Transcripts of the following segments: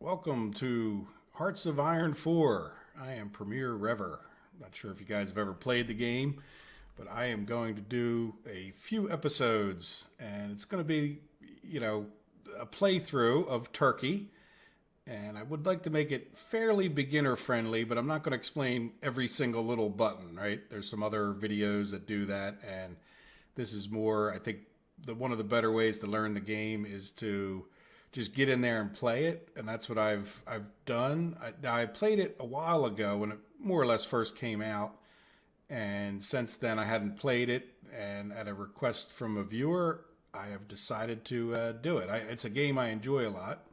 Welcome to Hearts of Iron 4. I am Premier Rever. Not sure if you guys have ever played the game, but I am going to do a few episodes, and it's going to be, you know, a playthrough of Turkey. And I would like to make it fairly beginner friendly, but I'm not going to explain every single little button, right? There's some other videos that do that, and this is more, I think, one of the better ways to learn the game is to just get in there and play it, and that's what I've done. I played it a while ago when it more or less first came out, and since then I hadn't played it. And at a request from a viewer, I have decided to do it. It's a game I enjoy a lot,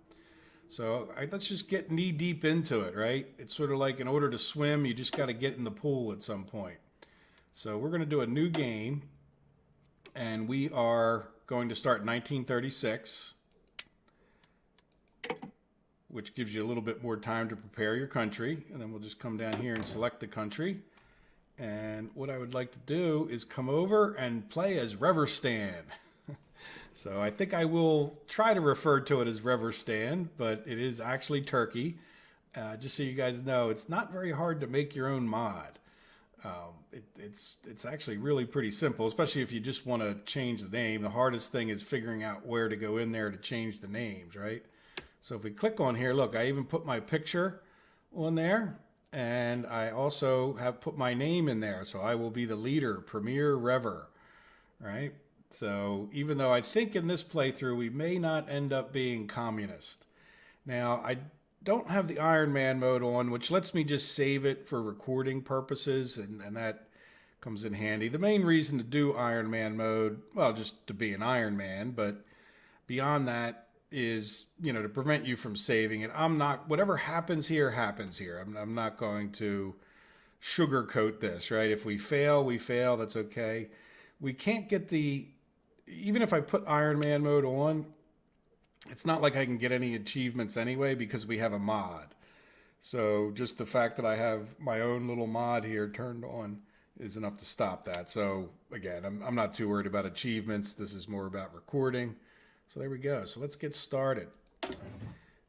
so let's just get knee deep into it. Right? It's sort of like in order to swim, you just got to get in the pool at some point. So we're going to do a new game, and we are going to start 1936. Which gives you a little bit more time to prepare your country. And then we'll just come down here and select the country. And what I would like to do is come over and play as Reverstan. So I think I will try to refer to it as Reverstan, but it is actually Turkey. Just so you guys know, it's not very hard to make your own mod. It's actually really pretty simple, especially if you just want to change the name. The hardest thing is figuring out where to go in there to change the names, right? So if we click on here, look, I even put my picture on there, and I also have put my name in there. So I will be the leader, Premier Rever, right? So even though I think in this playthrough we may not end up being communist. Now, I don't have the Iron Man mode on, which lets me just save it for recording purposes, and that comes in handy. The main reason to do Iron Man mode, well, just to be an Iron Man, but beyond that, is, to prevent you from saving it. I'm not, whatever happens here, happens here. I'm not going to sugarcoat this, right? If we fail, we fail. That's okay. We can't get even if I put Iron Man mode on, it's not like I can get any achievements anyway because we have a mod. So just the fact that I have my own little mod here turned on is enough to stop that. So again, I'm not too worried about achievements. This is more about recording. So there we go. So let's get started.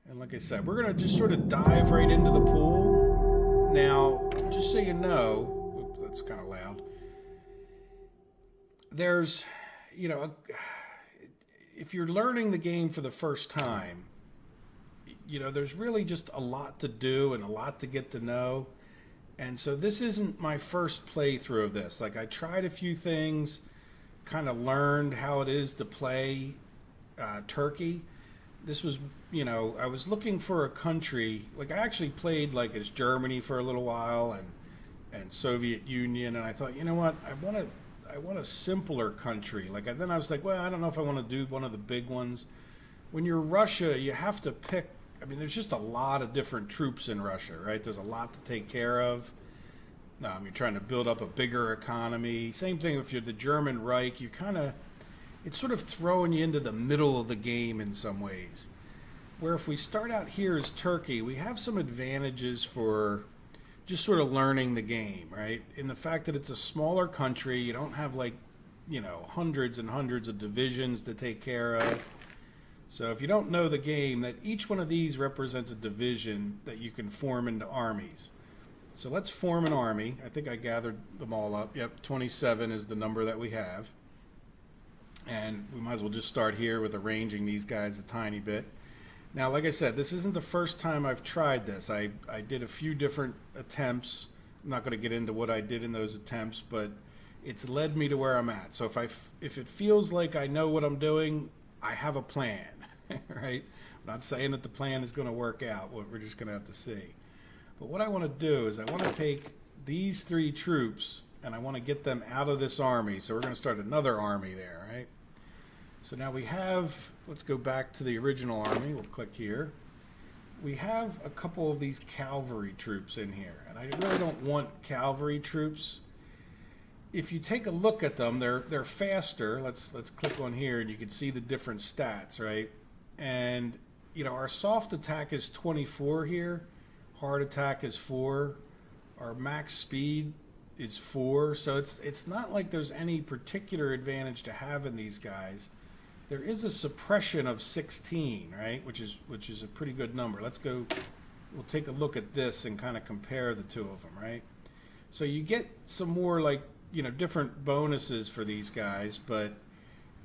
And like I said, we're going to just sort of dive right into the pool. Now, just so you know, oops, that's kind of loud. There's, if you're learning the game for the first time, there's really just a lot to do and a lot to get to know. And so this isn't my first playthrough of this. Like, I tried a few things, kind of learned how it is to play Turkey. This was, I was looking for a country. Like, I actually played like as Germany for a little while and Soviet Union, and I thought, you know what, I want a simpler country. Like, then I was like, well, I don't know if I want to do one of the big ones. When you're Russia, you have to pick. I mean, there's just a lot of different troops in Russia, right? There's a lot to take care of. You're trying to build up a bigger economy. Same thing if you're the German Reich. It's sort of throwing you into the middle of the game in some ways. Where if we start out here as Turkey, we have some advantages for just sort of learning the game, right? In the fact that it's a smaller country, you don't have hundreds and hundreds of divisions to take care of. So if you don't know the game, that each one of these represents a division that you can form into armies. So let's form an army. I think I gathered them all up. Yep, 27 is the number that we have. And we might as well just start here with arranging these guys a tiny bit. Now, like I said, this isn't the first time I've tried this. I did a few different attempts. I'm not going to get into what I did in those attempts, but it's led me to where I'm at. So if it feels like I know what I'm doing, I have a plan, right? I'm not saying that the plan is going to work out. We're just going to have to see. But what I want to do is I want to take these three troops and I want to get them out of this army. So we're going to start another army there, right? So now we have, let's go back to the original army. We'll click here. We have a couple of these cavalry troops in here, and I really don't want cavalry troops. If you take a look at them, they're faster. Let's click on here, and you can see the different stats, right? And our soft attack is 24 here, hard attack is 4, our max speed is 4. So it's not like there's any particular advantage to having these guys. there is a suppression of 16, right? Which is a pretty good number. Let's go. We'll take a look at this and kind of compare the two of them, right? So you get some more like, different bonuses for these guys, but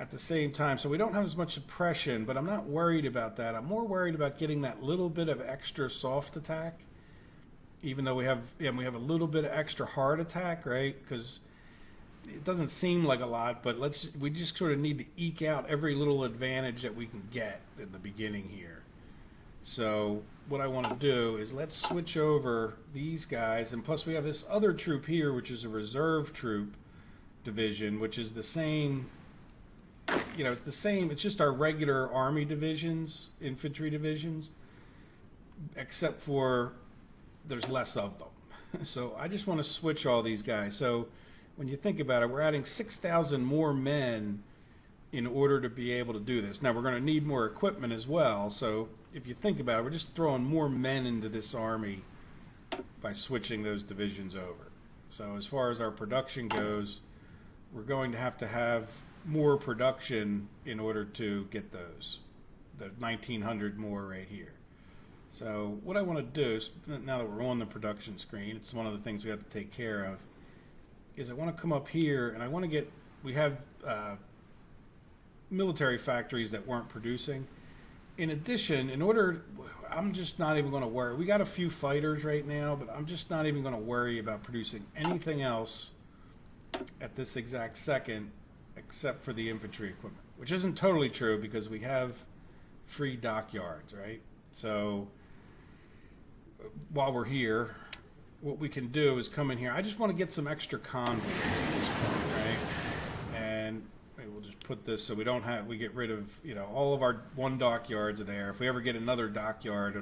at the same time, so we don't have as much suppression, but I'm not worried about that. I'm more worried about getting that little bit of extra soft attack, even though we have a little bit of extra hard attack, right? Because it doesn't seem like a lot, but we just sort of need to eke out every little advantage that we can get in the beginning here. So what I want to do is let's switch over these guys, and plus we have this other troop here, which is a reserve troop division, which is the same. It's the same. It's just our regular army divisions, infantry divisions, except for there's less of them. So I just want to switch all these guys. So when you think about it, we're adding 6,000 more men in order to be able to do this. Now we're going to need more equipment as well. So if you think about it, we're just throwing more men into this army by switching those divisions over. So as far as our production goes, we're going to have more production in order to get the 1,900 more right here. So what I want to do is, now that we're on the production screen, it's one of the things we have to take care of, is I want to come up here and I want to we have military factories that weren't producing. In addition, I'm just not even going to worry. We got a few fighters right now, but I'm just not even going to worry about producing anything else at this exact second except for the infantry equipment, which isn't totally true because we have free dockyards, right? So while we're here, what we can do is come in here. I just want to get some extra convoys at this point, right? And maybe we'll just put this so we get rid of, all of our one dockyards are there. If we ever get another dockyard,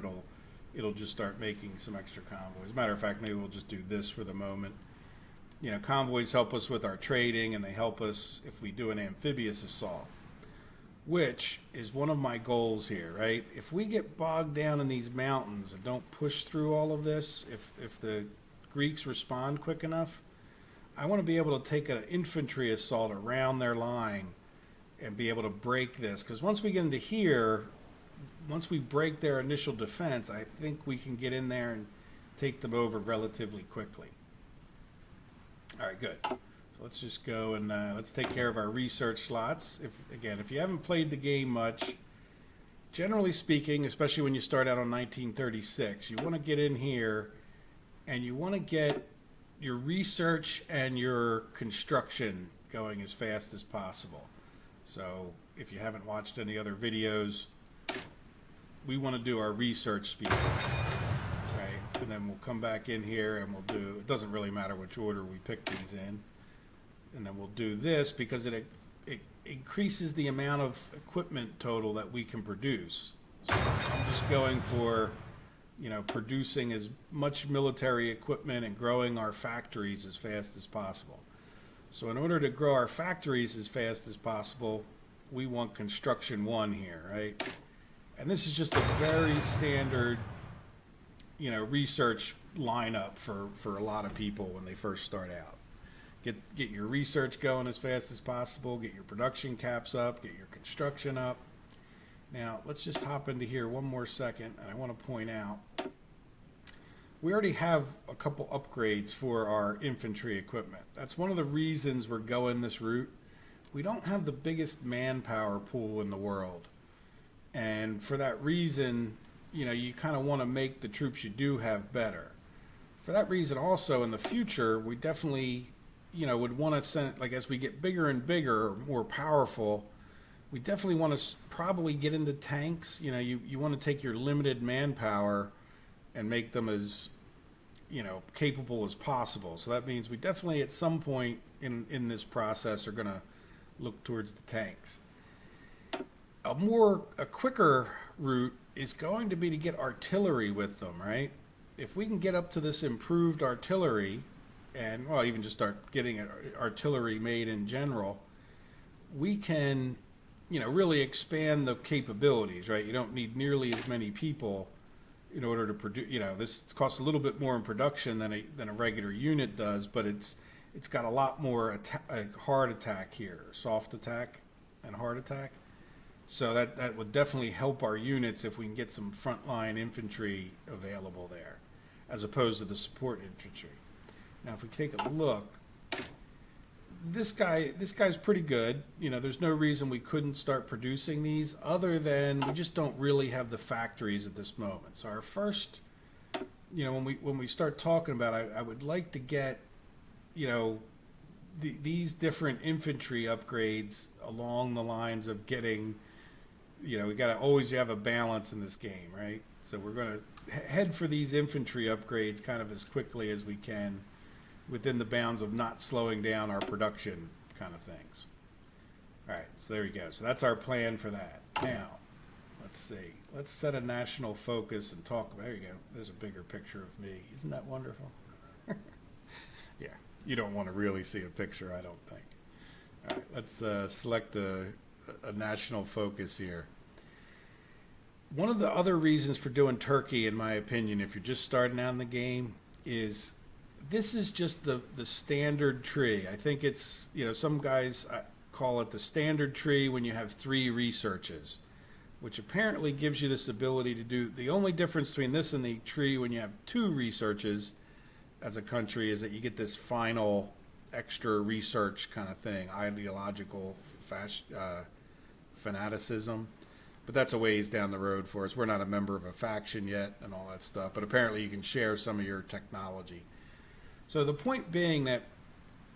it'll just start making some extra convoys. As a matter of fact, maybe we'll just do this for the moment. Convoys help us with our trading, and they help us if we do an amphibious assault, which is one of my goals here, right? If we get bogged down in these mountains and don't push through all of this, if the Greeks respond quick enough, I want to be able to take an infantry assault around their line and be able to break this. Because once we get into here, once we break their initial defense, I think we can get in there and take them over relatively quickly. All right, good. So let's just go and let's take care of our research slots. If you haven't played the game much, generally speaking, especially when you start out on 1936, you want to get in here and you want to get your research and your construction going as fast as possible. So if you haven't watched any other videos, we want to do our research speed. And then we'll come back in here and it doesn't really matter which order we pick these in. And then we'll do this because it increases the amount of equipment total that we can produce. So I'm just going for, producing as much military equipment and growing our factories as fast as possible. So in order to grow our factories as fast as possible, we want construction 1 here, right? And this is just a very standard research lineup for a lot of people when they first start out. Get your research going as fast as possible, get your production caps up, get your construction up. Now, let's just hop into here one more second, and I want to point out, we already have a couple upgrades for our infantry equipment. That's one of the reasons we're going this route. We don't have the biggest manpower pool in the world, and for that reason, you kind of want to make the troops you do have better. For that reason also, in the future, we definitely, would want to send, as we get bigger and bigger, more powerful, we definitely want to probably get into tanks. You want to take your limited manpower and make them as, capable as possible. So that means we definitely, at some point in this process, are going to look towards the tanks. A quicker route is going to be to get artillery with them, right? If we can get up to this improved artillery, and even just start getting artillery made in general, we can, really expand the capabilities, right? You don't need nearly as many people in order to produce. This costs a little bit more in production than a regular unit does, but it's got a lot more hard attack here, soft attack and hard attack. So that would definitely help our units if we can get some frontline infantry available there, as opposed to the support infantry. Now, if we take a look, this guy's pretty good. You know, there's no reason we couldn't start producing these, other than we just don't really have the factories at this moment. So our first, you know, when we start talking about, I would like to get, you know, these different infantry upgrades along the lines of getting, you know, we got to always have a balance in this game, right? So we're going to head for these infantry upgrades kind of as quickly as we can, within the bounds of not slowing down our production kind of things. All right, so there you go. So that's our plan for that. Now, let's see. Let's set a national focus and talk. There you go. There's a bigger picture of me. Isn't that wonderful? Yeah, you don't want to really see a picture, I don't think. All right, let's select a national focus here. One of the other reasons for doing Turkey, in my opinion, if you're just starting out in the game, is this is just the standard tree. I think it's, you know, some guys call it the standard tree when you have 3 researches, which apparently gives you this ability to do, the only difference between this and the tree when you have 2 researches as a country is that you get this final extra research kind of thing, ideological fanaticism. But that's a ways down the road for us. We're not a member of a faction yet and all that stuff, but apparently you can share some of your technology. So the point being that,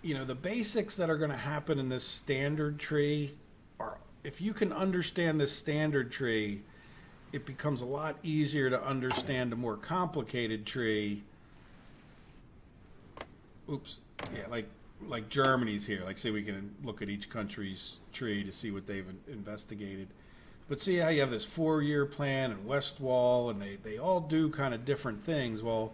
you know, the basics that are going to happen in this standard tree are, if you can understand this standard tree, it becomes a lot easier to understand a more complicated tree. Oops. Yeah, like Germany's here. Like, say we can look at each country's tree to see what they've investigated. But see how you have this 4-year plan and West Wall, and they all do kind of different things. Well,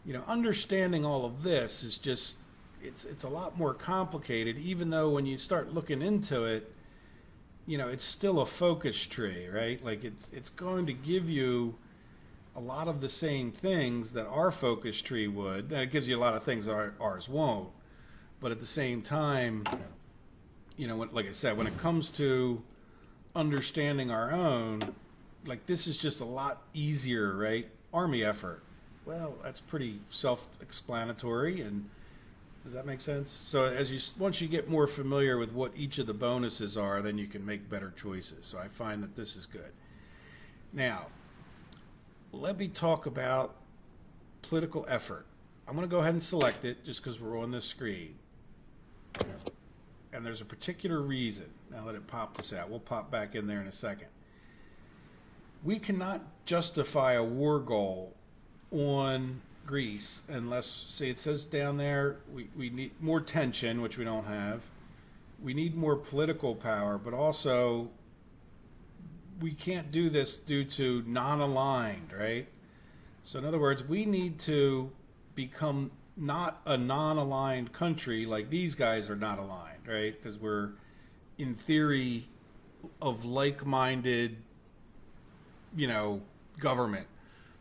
you know, understanding all of this is just, it's a lot more complicated, even though when you start looking into it, you know, it's still a focus tree, right? Like it's going to give you a lot of the same things that our focus tree would. And it gives you a lot of things that ours won't. But at the same time, you know, like I said, when it comes to understanding our own, like this is just a lot easier, right? Army effort. Well, that's pretty self-explanatory, and does that make sense? So once you get more familiar with what each of the bonuses are, then you can make better choices. So I find that this is good. Now, let me talk about political effort. I'm going to go ahead and select it just because we're on this screen. And there's a particular reason. Now let it pop this out. We'll pop back in there in a second. We cannot justify a war goal on Greece unless, say it says down there, we need more tension, which we don't have. We need more political power, but also we can't do this due to non-aligned, right? So in other words, we need to become not a non-aligned country like these guys are not aligned, right? Because we're, in theory, of like-minded, you know, government.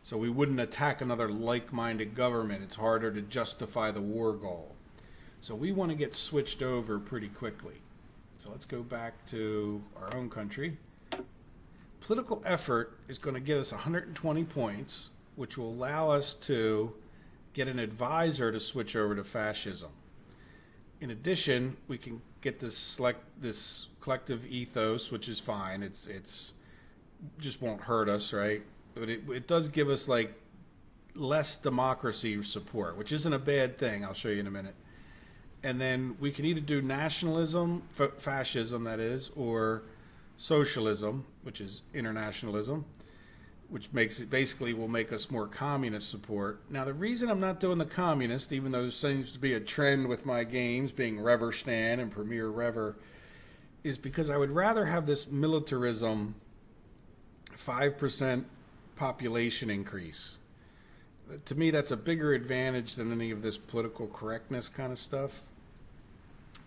So we wouldn't attack another like-minded government. It's harder to justify the war goal. So we want to get switched over pretty quickly. So let's go back to our own country. Political effort is going to get us 120 points, which will allow us to get an advisor to switch over to fascism. In addition, we can get this collective ethos, which is fine. It's just won't hurt us, right? But it does give us like less democracy support, which isn't a bad thing. I'll show you in a minute. And then we can either do nationalism, fascism that is, or socialism, which is internationalism, which makes it basically will make us more communist support. Now, the reason I'm not doing the communist, even though there seems to be a trend with my games being Reverstan and Premier Rever, is because I would rather have this militarism 5% population increase. To me, that's a bigger advantage than any of this political correctness kind of stuff.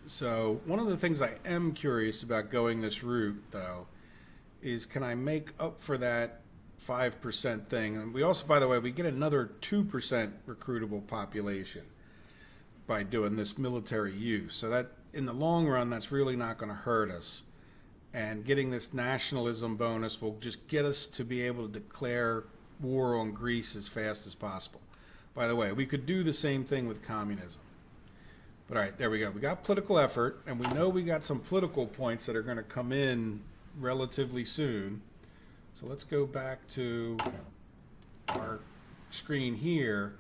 So one of the things I am curious about going this route, though, is can I make up for that 5% thing? And we also, by the way, we get another 2% recruitable population by doing this military use. So that, in the long run, that's really not going to hurt us. And getting this nationalism bonus will just get us to be able to declare war on Greece as fast as possible. By the way, we could do the same thing with communism. But all right, there we go. We got political effort, and we know we got some political points that are going to come in relatively soon. So let's go back to our screen here,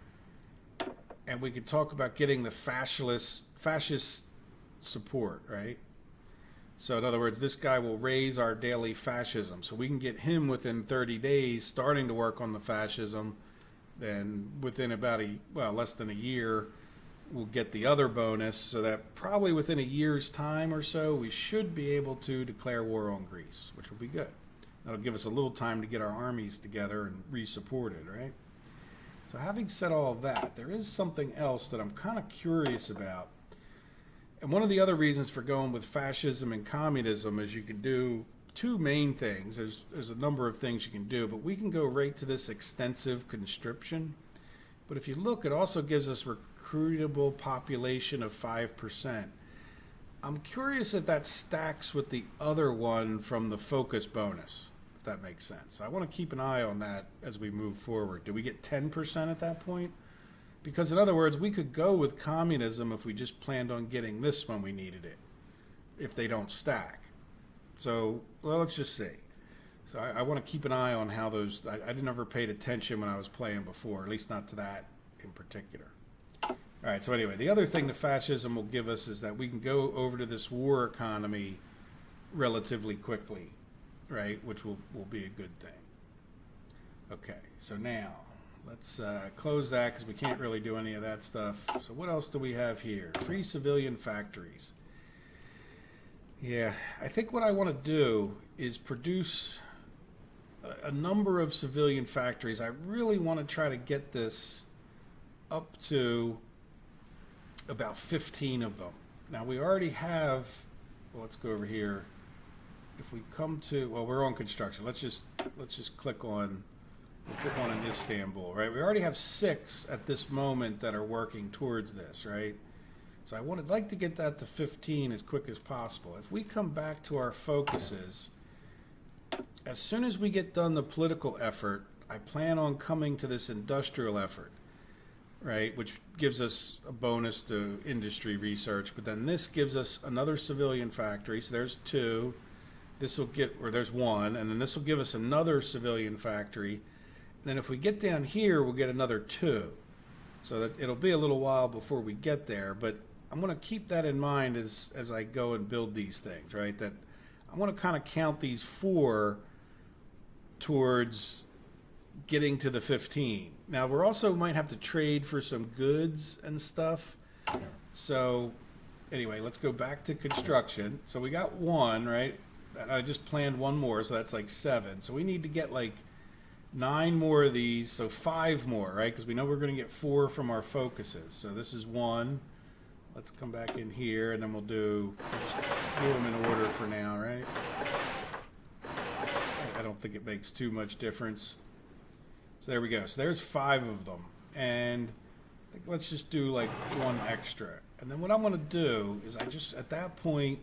and we could talk about getting the fascist support, right? So in other words, this guy will raise our daily fascism. So we can get him within 30 days starting to work on the fascism. Then within about less than a year, we'll get the other bonus. So that probably within a year's time or so, we should be able to declare war on Greece, which will be good. That'll give us a little time to get our armies together and re-supported, right? So having said all of that, there is something else that I'm kind of curious about. And one of the other reasons for going with fascism and communism is you can do two main things. There's a number of things you can do, but we can go right to this extensive conscription. But if you look, it also gives us recruitable population of 5%. I'm curious if that stacks with the other one from the focus bonus, if that makes sense. I want to keep an eye on that as we move forward. Do we get 10% at that point? Because in other words, we could go with communism if we just planned on getting this when we needed it, if they don't stack. So, well, let's just see. So I want to keep an eye on how those, I never paid attention when I was playing before, at least not to that in particular. All right, so anyway, the other thing the fascism will give us is that we can go over to this war economy relatively quickly, right, which will be a good thing. Okay, so now let's close that because we can't really do any of that stuff. So what else do we have here? Free civilian factories. Yeah, I think what I want to do is produce a number of civilian factories. I really want to try to get this up to about 15 of them. Now we already have, well, let's go over here. If we come to, well, we're on construction. Let's just click on, we'll put one in Istanbul, right? We already have 6 at this moment that are working towards this, right? So I'd like to get that to 15 as quick as possible. If we come back to our focuses, as soon as we get done the political effort, I plan on coming to this industrial effort, right, which gives us a bonus to industry research. But then this gives us another civilian factory. So there's 2. This will get, or there's 1, and then this will give us another civilian factory. And then if we get down here, we'll get another 2. So that it'll be a little while before we get there, but I'm going to keep that in mind as I go and build these things, right? That I want to kind of count these 4 towards getting to the 15. Now, we're also might have to trade for some goods and stuff. So anyway, let's go back to construction. So we got 1, right? I just planned 1 more, so that's like 7. So we need to get like 9 more of these, so 5 more, right? Because we know we're going to get 4 from our focuses. So this is 1. Let's come back in here, and then we'll do them in order for now, right? I don't think it makes too much difference. So there we go. So there's 5 of them. And I think let's just do like 1 extra. And then what I'm going to do is I just, at that point,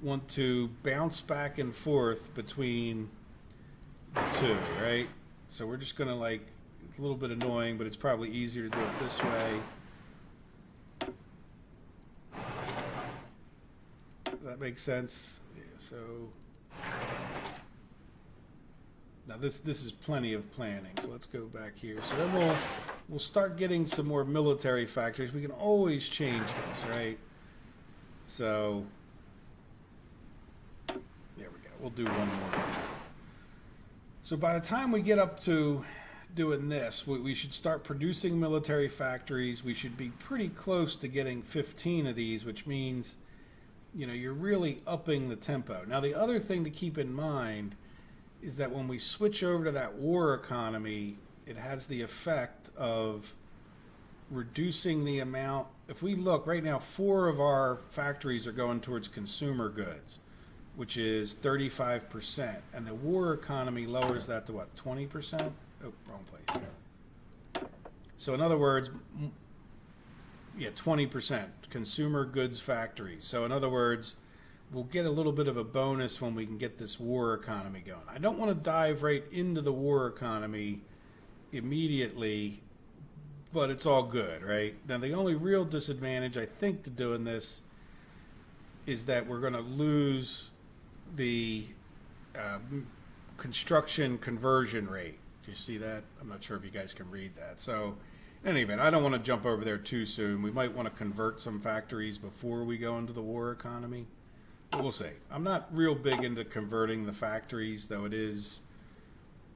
want to bounce back and forth between the 2, right? So we're just going to like, it's a little bit annoying, but it's probably easier to do it this way. That makes sense. Yeah, so now this is plenty of planning. So let's go back here. So then we'll start getting some more military factories. We can always change this, right? So there we go. We'll do 1 more for now. So by the time we get up to doing this, we should start producing military factories. We should be pretty close to getting 15 of these, which means, you know, you're really upping the tempo. Now, the other thing to keep in mind is that when we switch over to that war economy, it has the effect of reducing the amount. If we look right now, 4 of our factories are going towards consumer goods, which is 35%. And the war economy lowers that to what, 20%? Oh, wrong place. So in other words, yeah, 20% consumer goods factories. So in other words, we'll get a little bit of a bonus when we can get this war economy going. I don't want to dive right into the war economy immediately, but it's all good, right? Now, the only real disadvantage, I think, to doing this is that we're going to lose the construction conversion rate. Do you see that? I'm not sure if you guys can read that. So, in any event, I don't want to jump over there too soon. We might want to convert some factories before we go into the war economy. But we'll see. I'm not real big into converting the factories, though it is,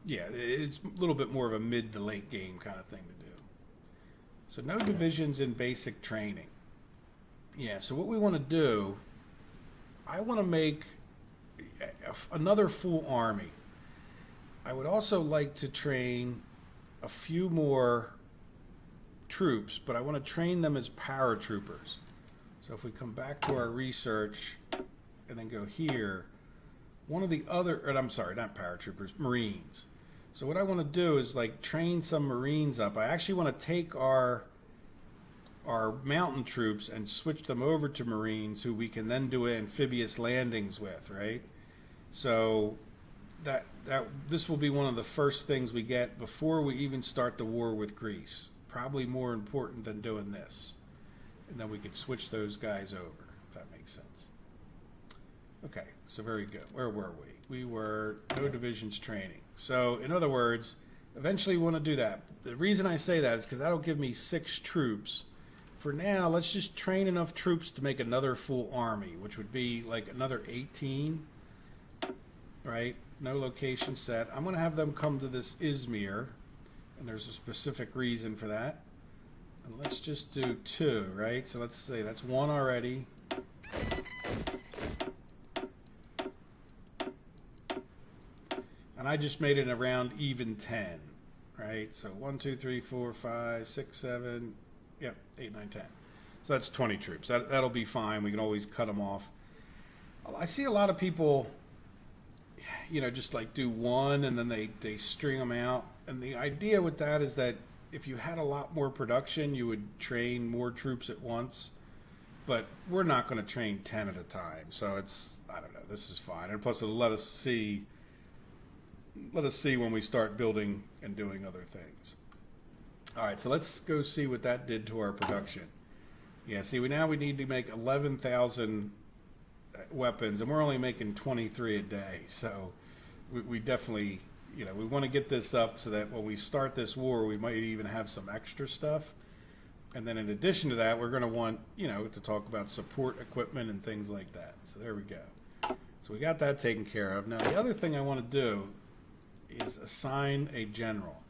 yeah, it's a little bit more of a mid to late game kind of thing to do. So no divisions in basic training. Yeah, so what we want to do, I want to make another full army. I would also like to train a few more troops, but I want to train them as paratroopers. So if we come back to our research and then go here, one of the other, or I'm sorry, not paratroopers, Marines. So what I want to do is like train some Marines up. I actually want to take our mountain troops and switch them over to Marines who we can then do amphibious landings with, right? So that this will be one of the first things we get before we even start the war with Greece. Probably more important than doing this. And then we could switch those guys over, if that makes sense. Okay, so very good. Where were we? We were no divisions training. So in other words, eventually we want to do that. The reason I say that is because that'll give me 6 troops. For now, let's just train enough troops to make another full army, which would be like another 18, right? No location set. I'm going to have them come to this Izmir, and there's a specific reason for that. And let's just do 2, right? So let's say that's 1 already. And I just made it around even 10, right? So 1, 2, 3, 4, 5, 6, 7, yep, 8, 9, 10. So that's 20 troops. That'll be fine. We can always cut them off. I see a lot of people, you know, just like do 1 and then they string them out. And the idea with that is that if you had a lot more production, you would train more troops at once. But we're not going to train 10 at a time. So it's, I don't know, this is fine. And plus it'll let us see when we start building and doing other things. All right, so let's go see what that did to our production. Yeah, see, now we need to make 11,000 weapons, and we're only making 23 a day. So we definitely, you know, we want to get this up so that when we start this war, we might even have some extra stuff. And then in addition to that, we're going to want, you know, to talk about support equipment and things like that. So there we go. So we got that taken care of. Now, the other thing I want to do is assign a general.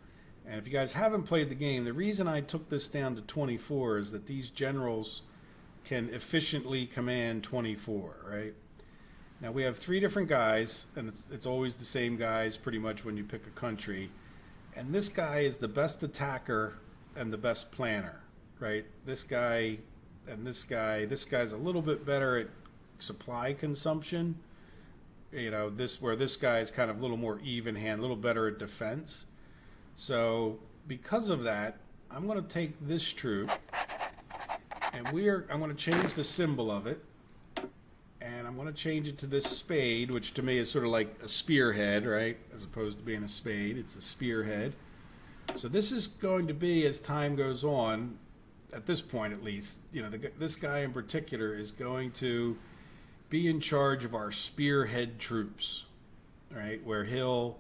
And if you guys haven't played the game, the reason I took this down to 24 is that these generals can efficiently command 24, right? Now we have 3 different guys, and it's always the same guys pretty much when you pick a country. And this guy is the best attacker and the best planner, right? This guy and this guy's a little bit better at supply consumption. You know, where this guy is kind of a little more even hand, a little better at defense. So because of that, I'm going to take this troop, and I'm going to change the symbol of it, and I'm going to change it to this spade, which to me is sort of like a spearhead, right? As opposed to being a spade, it's a spearhead. So this is going to be, as time goes on, at this point at least, you know, this guy in particular is going to be in charge of our spearhead troops, right? Where he'll,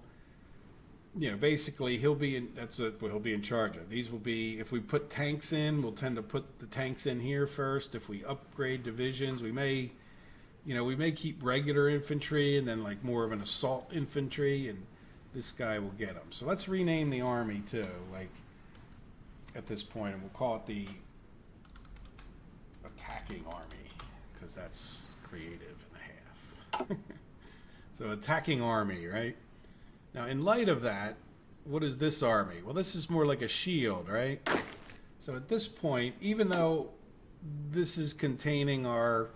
you know, basically he'll be in, that's what he'll be in charge of. These will be, if we put tanks in, we'll tend to put the tanks in here first. If we upgrade divisions, we may keep regular infantry and then like more of an assault infantry, and this guy will get them. So let's rename the army too, like at this point, and we'll call it the attacking army, because that's creative and a half. So attacking army, right? Now in light of that, what is this army? Well, this is more like a shield, right? So at this point, even though this is containing our,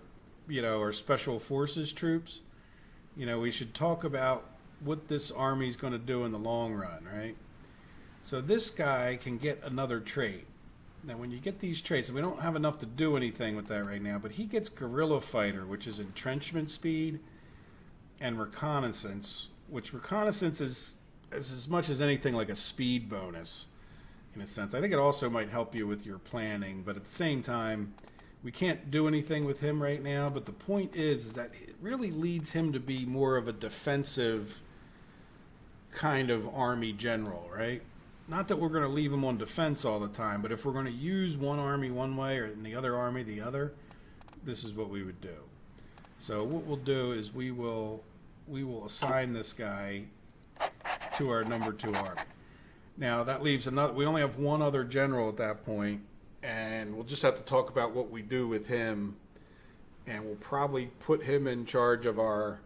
you know, our special forces troops, you know, we should talk about what this army is going to do in the long run, right? So this guy can get another trait, Now, when you get these traits, and we don't have enough to do anything with that right now, but he gets guerrilla fighter, which is entrenchment speed, and reconnaissance, which reconnaissance is as much as anything like a speed bonus, in a sense. I think it also might help you with your planning, but at the same time, we can't do anything with him right now. But the point is that it really leads him to be more of a defensive kind of army general, right? Not that we're going to leave him on defense all the time, but if we're going to use one army one way or in the other army the other, this is what we would do. So what we'll do is we will assign this guy to our number 2 army. Now that leaves another. We only have one other general at that point, and we'll just have to talk about what we do with him, and we'll probably put him in charge of our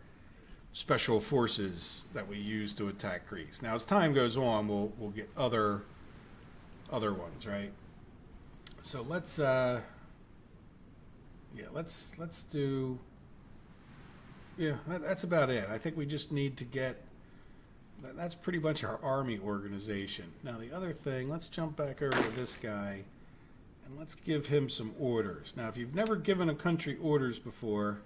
special forces that we use to attack Greece. Now, as time goes on, we'll get other ones, right? So let's do. Yeah, that's about it. I think we just need to get. That's pretty much our army organization. Now, the other thing, let's jump back over to this guy, and let's give him some orders. Now, if you've never given a country orders before,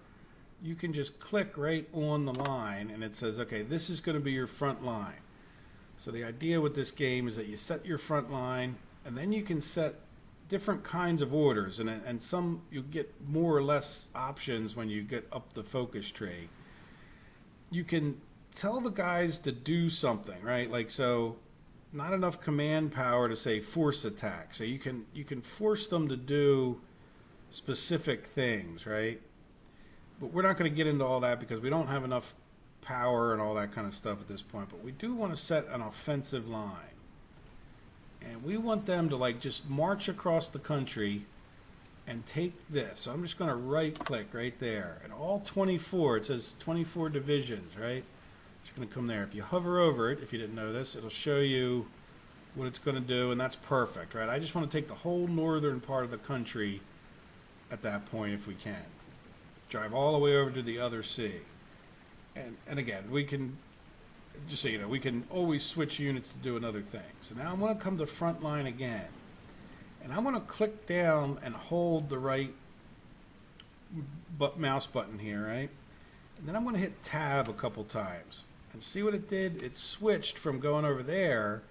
you can just click right on the line and it says, okay, this is going to be your front line. So the idea with this game is that you set your front line and then you can set different kinds of orders, and some you get more or less options when you get up the focus tree. You can tell the guys to do something, right? Like, so not enough command power to say force attack. So you can force them to do specific things, right? But we're not going to get into all that because we don't have enough power and all that kind of stuff at this point. But we do want to set an offensive line. And we want them to like just march across the country and take this. So I'm just going to right click right there. And all 24, it says 24 divisions, right? It's going to come there. If you hover over it, if you didn't know this, it'll show you what it's going to do. And that's perfect, right? I just want to take the whole northern part of the country at that point if we can. Drive all the way over to the other sea. And again, we can, just so you know, we can always switch units to do another thing. So now I'm going to come to front line again. And I'm going to click down and hold the right mouse button here, right? And then I'm going to hit tab a couple times. And see what it did? It switched from going over there,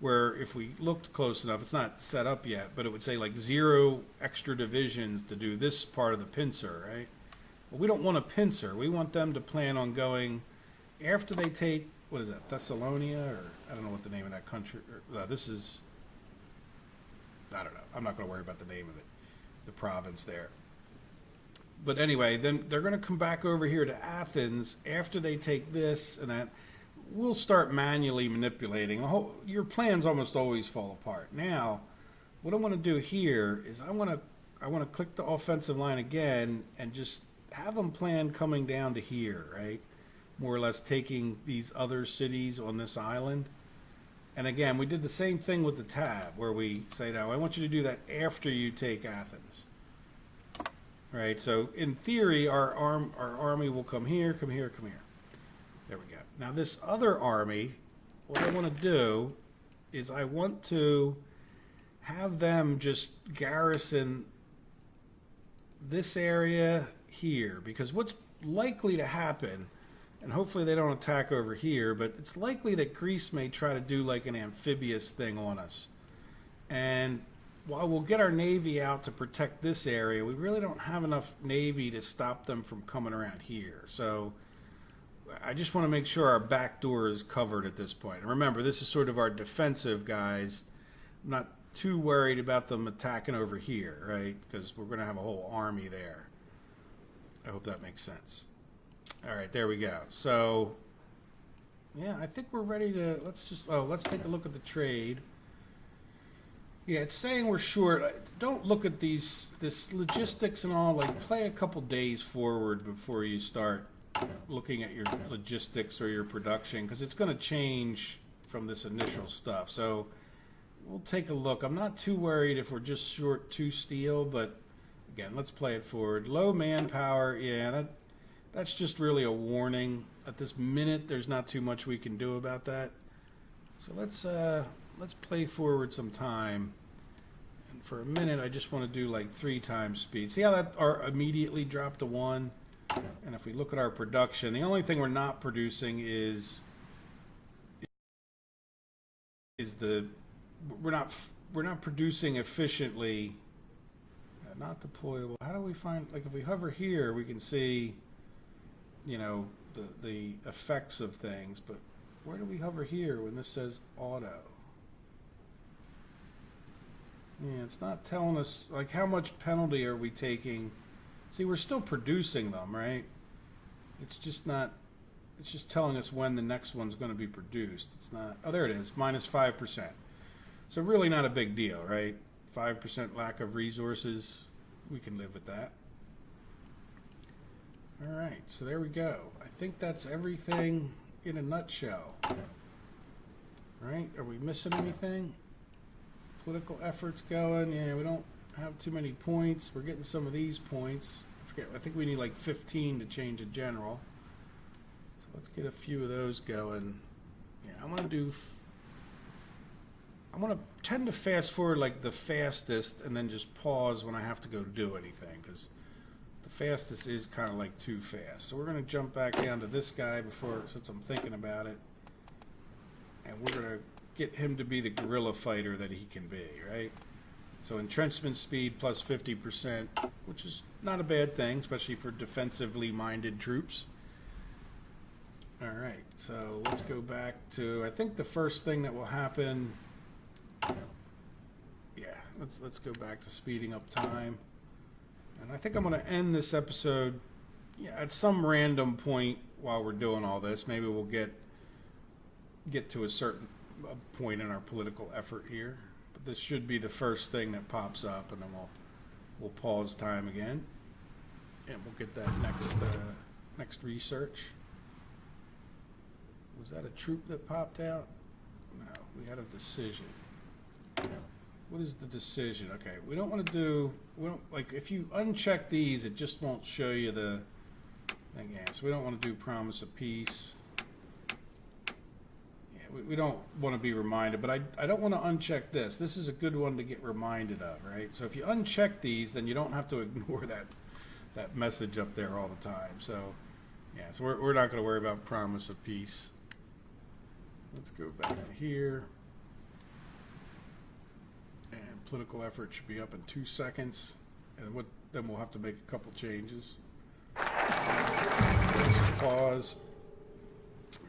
where if we looked close enough, it's not set up yet, but it would say like 0 extra divisions to do this part of the pincer, right? Well, we don't want a pincer. We want them to plan on going after they take, what is that, Thessalonia? Or I don't know what the name of that country, this is, I don't know. I'm not going to worry about the name of it, the province there. But anyway, then they're going to come back over here to Athens after they take this and that. We'll start manually manipulating. Your plans almost always fall apart. Now, what I want to do here is I want to click the offensive line again and just have them plan coming down to here, right? More or less taking these other cities on this island. And again, we did the same thing with the tab where we say, now I want you to do that after you take Athens. Right, so in theory, our army will come here, come here, come here. There we go. Now this other army, what I want to do is I want to have them just garrison this area here, because what's likely to happen, and hopefully they don't attack over here, but it's likely that Greece may try to do like an amphibious thing on us. And while we'll get our navy out to protect this area, we really don't have enough navy to stop them from coming around here. So I just want to make sure our back door is covered at this point. And remember, this is sort of our defensive guys. I'm not too worried about them attacking over here, right? Because we're going to have a whole army there. I hope that makes sense. All right, there we go. So, yeah, I think we're ready to, let's take a look at the trade. Yeah, it's saying we're short. Don't look at this logistics and all. Like, play a couple days forward before you start looking at your logistics or your production, because it's going to change from this initial stuff. So we'll take a look. I'm not too worried if we're just short 2 steel, but again, let's play it forward. Low manpower, yeah, that's just really a warning. At this minute, there's not too much we can do about that. So let's play forward some time. And for a minute, I just want to do like 3 times speed. See how that immediately dropped to 1? And if we look at our production, the only thing we're not producing is we're not producing efficiently. Not deployable. How do we find, like, if we hover here, we can see, you know, the effects of things, but where do we hover here when this says auto? Yeah, it's not telling us, like, how much penalty are we taking. See, we're still producing them, right? It's just not, it's just telling us when the next one's going to be produced. It's not, oh, there it is, minus 5%. So really not a big deal, right? 5% lack of resources, we can live with that. All right, so there we go. I think that's everything in a nutshell. Right? Are we missing anything? Political efforts going. Yeah, we don't have too many points. We're getting some of these points. I think we need like 15 to change a general. So let's get a few of those going. Yeah, I'm going to tend to fast forward like the fastest and then just pause when I have to go do anything, because the fastest is kind of like too fast. So we're going to jump back down to this guy since I'm thinking about it. And we're going to get him to be the guerrilla fighter that he can be, right? So entrenchment speed plus 50%, which is not a bad thing, especially for defensively minded troops. All right, so let's go back to, I think the first thing that will happen, yeah, let's go back to speeding up time. And I think I'm going to end this episode at some random point while we're doing all this. Maybe we'll get to a certain point in our political effort here. But this should be the first thing that pops up, and then we'll pause time again. And we'll get that next research. Was that a troop that popped out? No, we had a decision. What is the decision? Okay, we don't want to do, like, if you uncheck these, it just won't show you the thing. Yeah, so we don't want to do promise of peace. Yeah, we don't want to be reminded, but I don't want to uncheck this. This is a good one to get reminded of, right? So if you uncheck these, then you don't have to ignore that message up there all the time. So, yeah, so we're not going to worry about promise of peace. Let's go back to here. And political effort should be up in 2 seconds. And then we'll have to make a couple changes. Pause.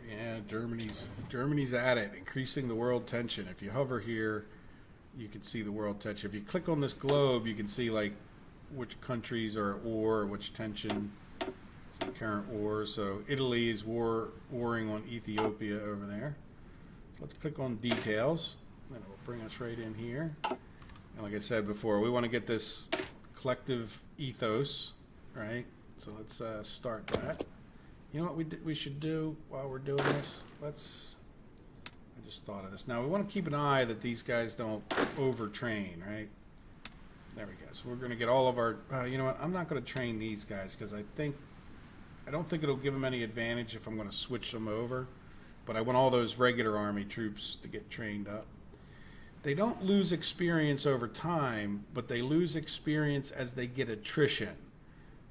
Yeah, Germany's at it, increasing the world tension. If you hover here, you can see the world tension. If you click on this globe, you can see like which countries are at war, which tension. Current war. So Italy is warring on Ethiopia over there. So let's click on details, and it will bring us right in here. And like I said before, we want to get this collective ethos, right? So let's start that. You know what we should do while we're doing this? I just thought of this. Now we want to keep an eye that these guys don't overtrain, right? There we go. So we're going to get all of our. You know what? I'm not going to train these guys because I don't think it'll give them any advantage if I'm going to switch them over. But I want all those regular army troops to get trained up. They don't lose experience over time, but they lose experience as they get attrition,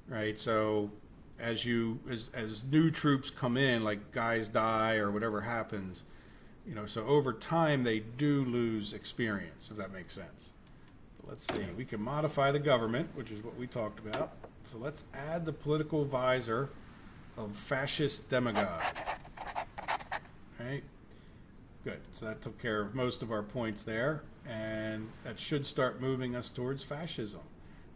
right? So as new troops come in, like guys die or whatever happens, so over time they do lose experience, if that makes sense. But let's see. We can modify the government, which is what we talked about. So let's add the political visor of fascist demagogue. Right? Good. So that took care of most of our points there, and that should start moving us towards fascism.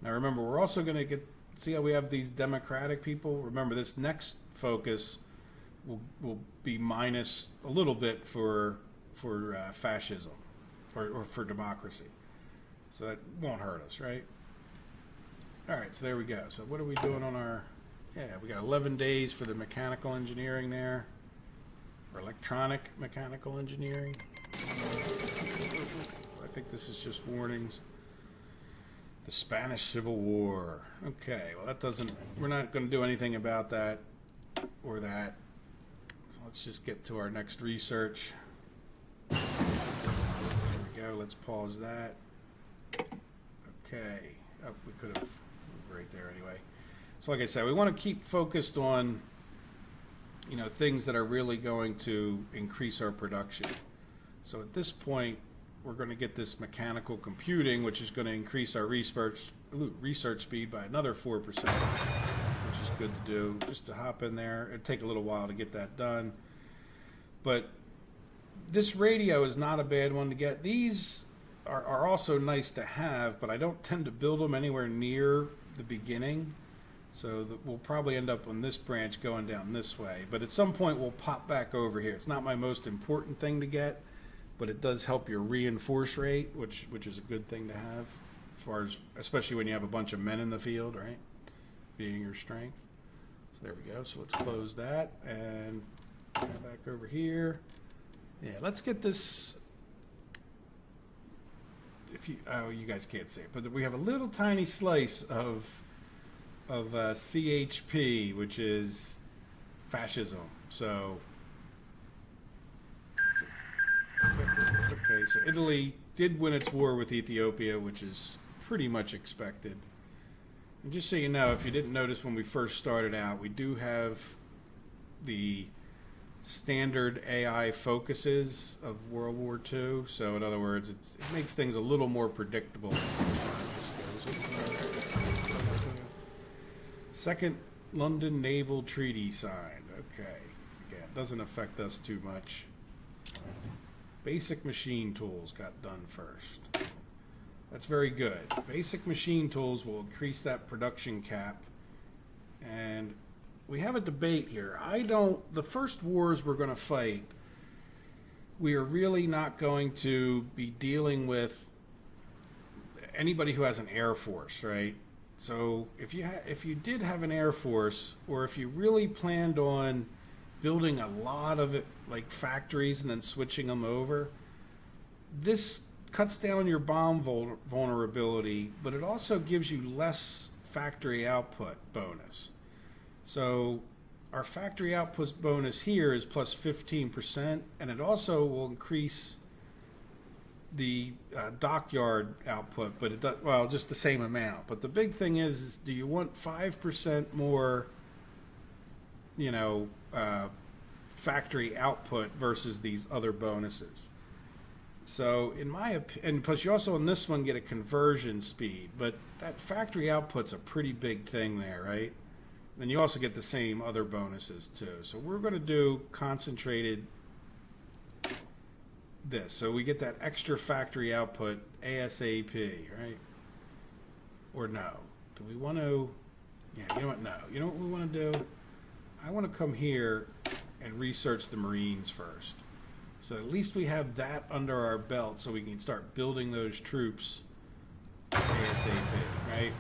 Now remember, we're also going to see how we have these democratic people. Remember, this next focus will be minus a little bit for fascism or for democracy. So that won't hurt us, right? All right, so there we go. So what are we doing on our... Yeah, we got 11 days for the mechanical engineering there. Or electronic mechanical engineering. I think this is just warnings. The Spanish Civil War. Okay, well that doesn't... We're not going to do anything about that or that. So let's just get to our next research. There we go. Let's pause that. Okay. Oh, we could have right there anyway. So like I said, we want to keep focused on, things that are really going to increase our production. So at this point, we're going to get this mechanical computing, which is going to increase our research speed by another 4%, which is good to do. Just to hop in there, it'll take a little while to get that done. But this radio is not a bad one to get. These are also nice to have, but I don't tend to build them anywhere near the beginning. So we'll probably end up on this branch going down this way. But at some point, we'll pop back over here. It's not my most important thing to get, but it does help your reinforce rate, which is a good thing to have, as far as, especially when you have a bunch of men in the field, right? Being your strength. So there we go. So let's close that and go back over here. Yeah, let's get this. You guys can't see it, but we have a little tiny slice of CHP, which is fascism. So okay, so Italy did win its war with Ethiopia, which is pretty much expected. And just so you know, if you didn't notice when we first started out, we do have the standard AI focuses of World War II. So in other words, it makes things a little more predictable. Second London Naval Treaty signed. Okay. Yeah, it doesn't affect us too much. Basic machine tools got done first. That's very good. Basic machine tools will increase that production cap. And we have a debate here. The first wars we're going to fight, we are really not going to be dealing with anybody who has an air force, right? So if you did have an air force, or if you really planned on building a lot of it, like factories, and then switching them over, this cuts down your bomb vulnerability, but it also gives you less factory output bonus. So our factory output bonus here is plus 15%, and it also will increase the dockyard output, but it does, well, just the same amount. But the big thing is do you want 5% more, factory output versus these other bonuses? So in my opinion, and plus you also on this one get a conversion speed, but that factory output's a pretty big thing there, right? Then you also get the same other bonuses too. So we're going to do concentrated this. So we get that extra factory output ASAP, right? Or no? Do we want to? Yeah, you know what? No. You know what we want to do? I want to come here and research the Marines first. So at least we have that under our belt so we can start building those troops ASAP, right?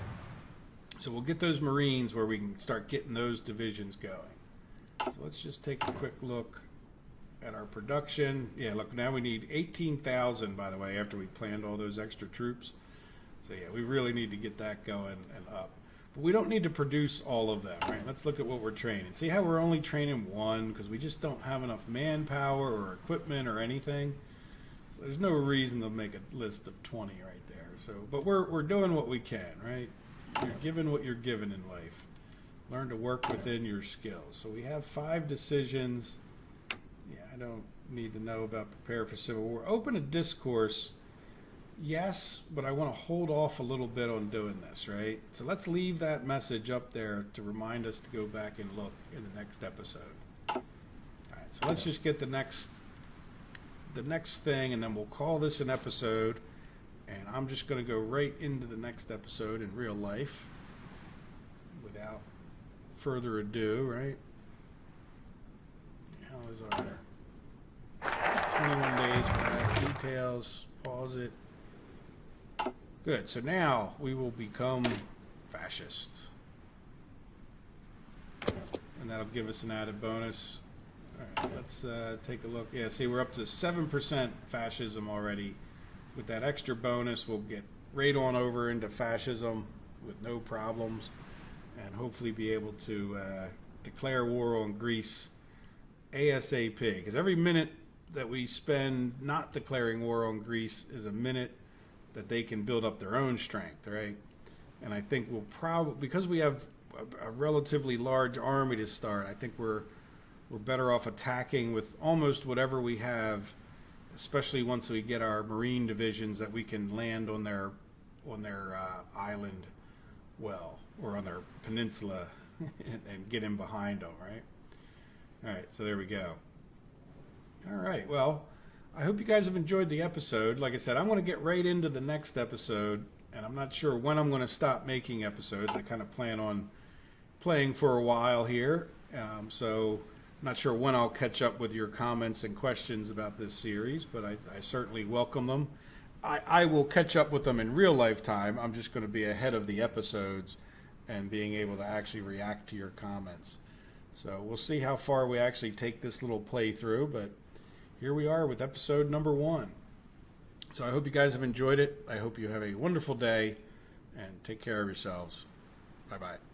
So we'll get those Marines where we can start getting those divisions going. So let's just take a quick look at our production. Yeah, look, now we need 18,000, by the way, after we planned all those extra troops. So yeah, we really need to get that going and up. But we don't need to produce all of them, right? Let's look at what we're training. See how we're only training one because we just don't have enough manpower or equipment or anything. So there's no reason to make a list of 20 right there. So, but we're doing what we can, right? You're given what you're given in life. Learn to work within your skills. So we have 5 decisions. Yeah, I don't need to know about prepare for civil war. Open a discourse. Yes, but I want to hold off a little bit on doing this, right? So let's leave that message up there to remind us to go back and look in the next episode. All right, so let's just get the next thing, and then we'll call this an episode. And I'm just going to go right into the next episode in real life without further ado, right? How is our 21 days for that? Details, pause it. Good, so now we will become fascist. And that'll give us an added bonus. All right, let's take a look. Yeah, see, we're up to 7% fascism already. With that extra bonus, we'll get right on over into fascism with no problems and hopefully be able to declare war on Greece ASAP. Because every minute that we spend not declaring war on Greece is a minute that they can build up their own strength, right? And I think we'll probably, because we have a relatively large army to start, I think we're better off attacking with almost whatever we have, especially once we get our Marine divisions that we can land on their island well, or on their peninsula and get in behind them, right? All right, so there we go. All right, well, I hope you guys have enjoyed the episode. Like I said, I'm going to get right into the next episode, and I'm not sure when I'm going to stop making episodes. I kind of plan on playing for a while here, so I'm not sure when I'll catch up with your comments and questions about this series, but I certainly welcome them. I will catch up with them in real life time. I'm just going to be ahead of the episodes and being able to actually react to your comments. So we'll see how far we actually take this little playthrough, but here we are with episode number 1. So I hope you guys have enjoyed it. I hope you have a wonderful day, and take care of yourselves. Bye-bye.